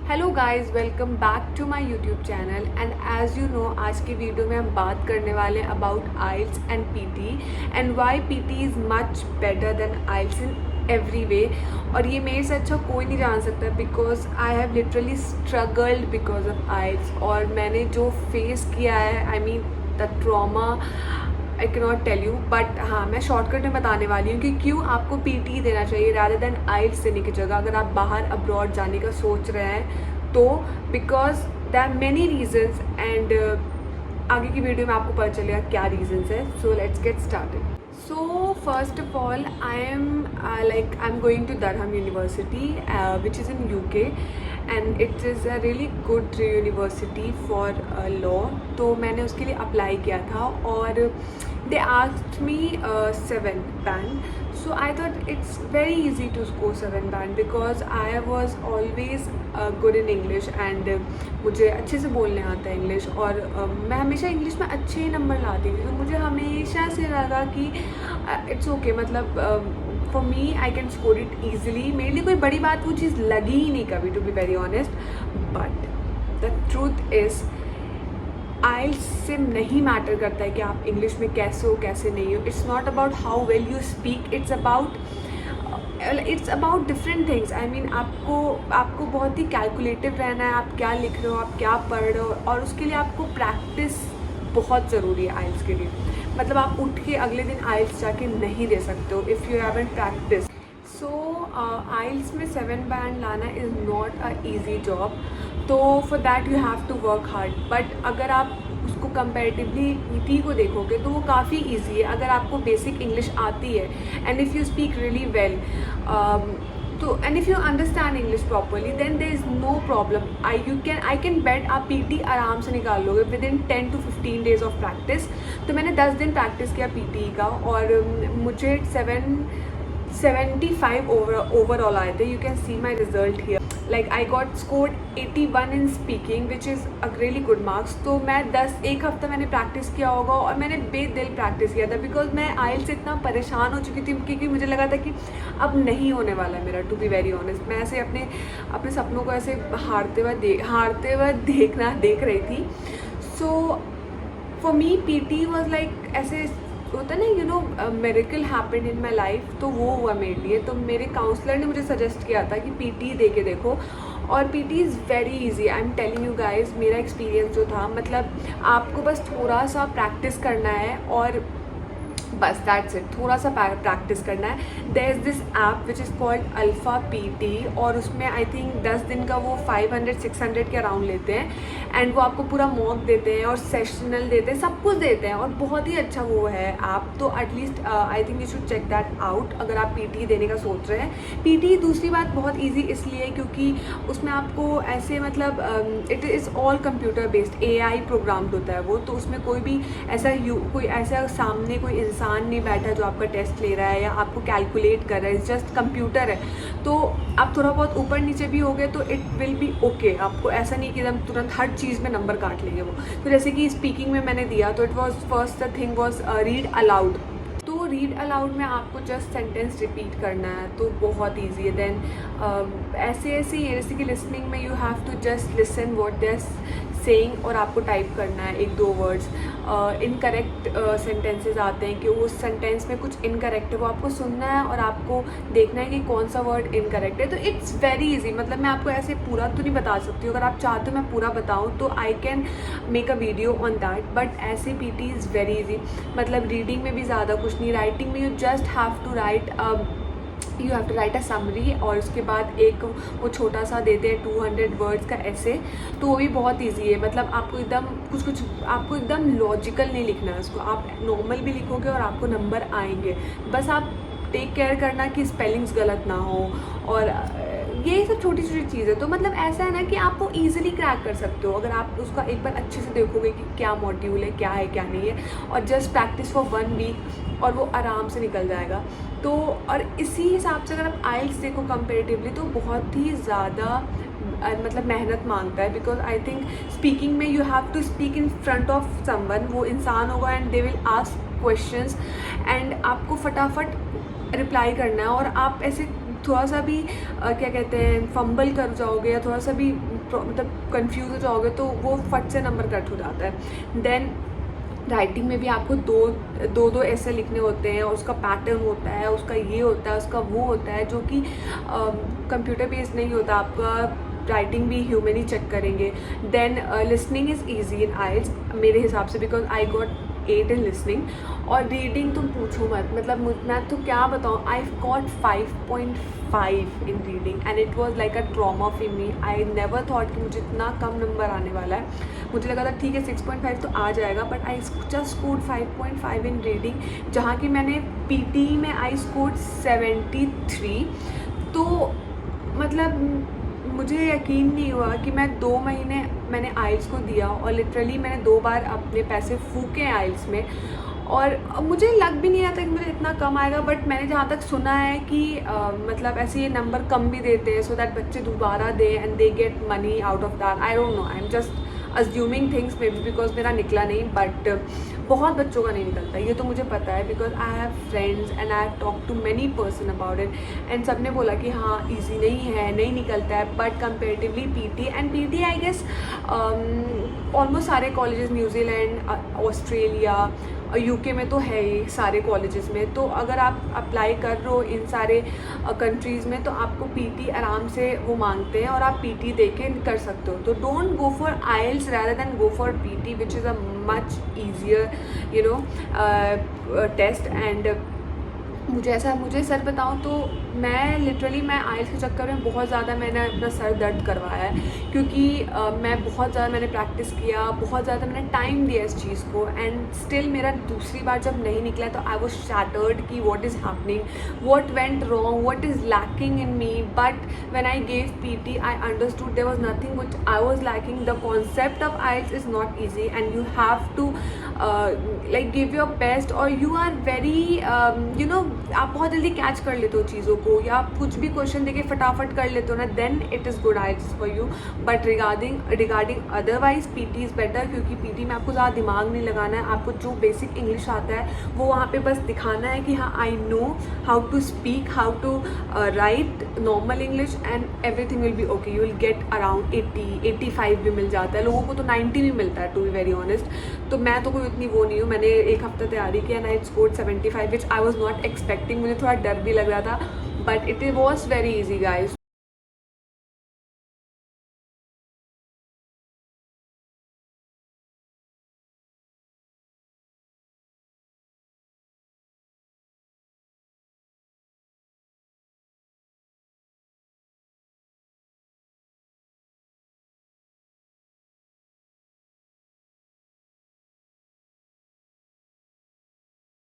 Hello guys, welcome back to my YouTube channel. And as you know, आज की video में हम बात करने वाले हैं about IELTS and PTE and why PTE is much better than IELTS in every way. और ये मेरे से अच्छा कोई नहीं जान सकता because I have literally struggled because of IELTS. और मैंने जो फेस किया है, I mean the trauma, I can not tell you. But हाँ, मैं शॉर्टकट में बताने वाली हूँ कि क्यों आपको पीटी देना चाहिए रादर देन आइल्स देने की जगह अगर आप बाहर अब्रॉड जाने का सोच रहे हैं तो। Because there are many reasons and आगे की वीडियो में आपको पता चलेगा क्या रीजन्स है। So let's get started. So first of all, I am I'm going to Durham University, which is in UK, and it is a really good university for law. तो मैंने उसके लिए अप्लाई किया था और they asked me 7 band. So I thought it's very easy to score 7 band because I was always good in English and मुझे अच्छे से बोलने आता है इंग्लिश। और मैं हमेशा इंग्लिश में अच्छे नंबर लाती थी, तो मुझे हमेशा से लगा कि इट्स ओके, मतलब for me I can score it easily. मेरे लिए कोई बड़ी बात वो चीज़ लगी ही नहीं कभी, to be very honest. But the truth is IELTS से नहीं मैटर करता है कि आप इंग्लिश में कैसे हो कैसे नहीं हो। It's not about how well you speak, it's about different things. I mean आपको बहुत ही कैलकुलेटिव रहना है, आप क्या लिख रहे हो, आप क्या पढ़ रहे हो, और उसके लिए आपको प्रैक्टिस बहुत ज़रूरी है आइल्स के लिए। मतलब आप उठ के अगले दिन आइल्स जाके नहीं दे सकते हो if you haven't practice. So IELTS में 7 बैंड लाना is not a easy job, तो for that you have to work hard. But अगर आप उसको कंपैरेटिवली पीटी को देखोगे तो वो काफ़ी इजी है अगर आपको बेसिक इंग्लिश आती है and if you speak really well, तो and if you understand English properly then there is no problem. I can bet आप पीटी आराम से निकाल लोगे within 10 to 15 days of practice. तो मैंने 10 दिन प्रैक्टिस किया पीटी का और मुझे 775 overall आए थे। You can see my result here. Like I got scored 81 in speaking which is a really good marks. तो मैं एक हफ्ता मैंने प्रैक्टिस किया होगा और मैंने बेदिल प्रैक्टिस किया था बिकॉज मैं आइल्स से इतना परेशान हो चुकी थी क्योंकि मुझे लगा था कि अब नहीं होने वाला है मेरा, टू बी वेरी ऑनेस्ट। मैं ऐसे अपने सपनों को ऐसे हारते हुए देख रही थी। So for me PT was like ऐसे होता है ना, you know, miracle happened in my life. तो वो हुआ मेरे लिए। तो मेरे काउंसलर ने मुझे सजेस्ट किया था कि पीटी दे के देखो, और PT is very easy. I am telling you guys, मेरा एक्सपीरियंस जो था, मतलब आपको बस थोड़ा सा प्रैक्टिस करना है और बस दैट्स इट। थोड़ा सा प्रैक्टिस करना है। There is this app which is called Alfa PT, और उसमें आई थिंक 10 दिन का वो 500-600 के अराउंड लेते हैं एंड वो आपको पूरा मॉक देते हैं और सेशनल देते हैं, सब कुछ देते हैं, और बहुत ही अच्छा वो है ऐप। तो at least I think you should check that out अगर आप पीटी देने का सोच रहे हैं। पीटी दूसरी बात बहुत ईजी इसलिए क्योंकि उसमें आपको ऐसे, मतलब it is all computer based, AI programmed होता है वो। तो उसमें कोई ऐसा सामने कोई इंसान नहीं बैठा जो आपका टेस्ट ले रहा है या आपको कैलकुलेट कर रहा है, जस्ट कंप्यूटर है। तो आप थोड़ा बहुत ऊपर नीचे भी हो गए तो इट विल बी ओके। आपको ऐसा नहीं कि एकदम तुरंत हर चीज़ में नंबर काट लेंगे वो। तो जैसे कि स्पीकिंग में मैंने दिया तो it was first the thing was read aloud. तो रीड अलाउड में आपको जस्ट सेंटेंस रिपीट करना है, तो बहुत ईजी है। देन ऐसे जैसे कि लिसनिंग में you have to just listen what they are saying और आपको टाइप करना है 1-2 वर्ड्स। इनकरेक्ट सेंटेंसेस आते हैं कि उस सेंटेंस में कुछ इनकरेक्ट है, वो आपको सुनना है और आपको देखना है कि कौन सा वर्ड इनकरेक्ट है। तो इट्स वेरी इजी। मतलब मैं आपको ऐसे पूरा तो नहीं बता सकती हूँ, अगर आप चाहते हो मैं पूरा बताऊँ तो I can make a video on that. But ऐसे पीटी इज़ वेरी इजी। मतलब रीडिंग में भी ज़्यादा कुछ नहीं, राइटिंग में you just have to write a summary, और उसके बाद एक वो छोटा सा देते हैं 200 वर्ड्स का ऐसे। तो वो भी बहुत इजी है। मतलब आपको एकदम लॉजिकल नहीं लिखना है उसको, आप नॉर्मल भी लिखोगे और आपको नंबर आएंगे। बस आप टेक केयर करना कि स्पेलिंग्स गलत ना हो, और ये सब छोटी छोटी चीज़ें। तो मतलब ऐसा है ना कि आप वो ईजिली क्रैक कर सकते हो अगर आप उसका एक बार अच्छे से देखोगे कि क्या मॉड्यूल है, क्या है क्या नहीं है, और जस्ट प्रैक्टिस फॉर 1 वीक और वो आराम से निकल जाएगा। तो और इसी हिसाब से अगर आप आइल्स देखो कंपेरेटिवली तो बहुत ही ज़्यादा मतलब मेहनत मांगता है। बिकॉज आई थिंक स्पीकिंग में you have to speak in front of someone, वो इंसान होगा and they will ask questions and आपको फटाफट रिप्लाई करना है, और आप ऐसे थोड़ा सा भी क्या कहते हैं फंबल कर जाओगे या थोड़ा सा भी मतलब कंफ्यूज हो जाओगे तो वो फट से नंबर कट हो जाता है। देन राइटिंग में भी आपको दो ऐसे लिखने होते हैं, उसका पैटर्न होता है, उसका ये होता है, उसका वो होता है, जो कि कंप्यूटर बेस्ड नहीं होता। आपका राइटिंग भी ह्यूमन ही चेक करेंगे। Then listening is easy in IELTS मेरे हिसाब से, because I got 8 in listening. और रीडिंग तुम पूछो मत, मतलब मैं तो क्या बताऊँ, I got 5.5 in reading and it was like a trauma for me. I never thought कि मुझे इतना कम नंबर आने वाला है। मुझे लगा था ठीक है 6.5 तो आ जाएगा, but I just scored 5.5 in reading, जहाँ की मैंने पीटी में आई स्कोर्ड 73। तो मतलब मुझे यकीन नहीं हुआ कि मैं 2 महीने मैंने आइल्स को दिया और लिटरली मैंने 2 बार अपने पैसे फूके आइल्स में, और मुझे लग भी नहीं रहा था कि मुझे इतना कम आएगा। बट मैंने जहाँ तक सुना है कि मतलब ऐसे ये नंबर कम भी देते हैं सो दैट बच्चे दोबारा दे and they get money out of that. I don't know, I am just assuming things may be, because मेरा निकला नहीं, बट बहुत बच्चों का नहीं निकलता ये तो मुझे पता है, because I have friends and I have talk to many person about it and सब ने बोला कि हाँ ईजी नहीं है, नहीं निकलता है। But comparatively PT I guess almost सारे कॉलेजेस, न्यूजीलैंड, ऑस्ट्रेलिया, यूके में तो है ही सारे कॉलेजेस में। तो अगर आप अप्लाई कर रहे हो इन सारे कंट्रीज़ में तो आपको पीटी आराम से वो मांगते हैं और आप पीटी दे के कर सकते हो। तो don't go for IELTS rather than go for PT which is a much easier you know test. And मुझे सर बताऊँ तो मैं लिटरली आइल्स के चक्कर में बहुत ज़्यादा मैंने अपना सर दर्द करवाया है, क्योंकि मैं बहुत ज़्यादा मैंने प्रैक्टिस किया, बहुत ज़्यादा मैंने टाइम दिया इस चीज़ को, एंड स्टिल मेरा दूसरी बार जब नहीं निकला तो आई वॉज शैटर्ड कि what is happening, what went wrong, what is lacking in me. But when I gave PT, I understood there was nothing which I was lacking. The concept of IELTS is not easy, and you have to like give your best, or you are very you know आप बहुत जल्दी catch कर लेते हो चीज़ों को, या आप कुछ भी क्वेश्चन देके फटाफट कर लेते हो ना, then it is good IELTS for you. But regarding otherwise PT is better, क्योंकि PT में आपको ज़्यादा दिमाग नहीं लगाना है, आपको जो बेसिक इंग्लिश आता है वो वहाँ पे बस दिखाना है कि हाँ I know how to speak, how to write normal English, and everything will be okay. You will get around 80-85 भी मिल जाता है, लोगों को तो 90 भी मिलता है टू बी वेरी ऑनेस्ट। तो मैं तो कोई इतनी वो नहीं हूँ, मैंने एक हफ्ता तैयारी किया and I scored 75 which I was not expecting. मुझे थोड़ा डर भी लग रहा था, but it was very easy guys.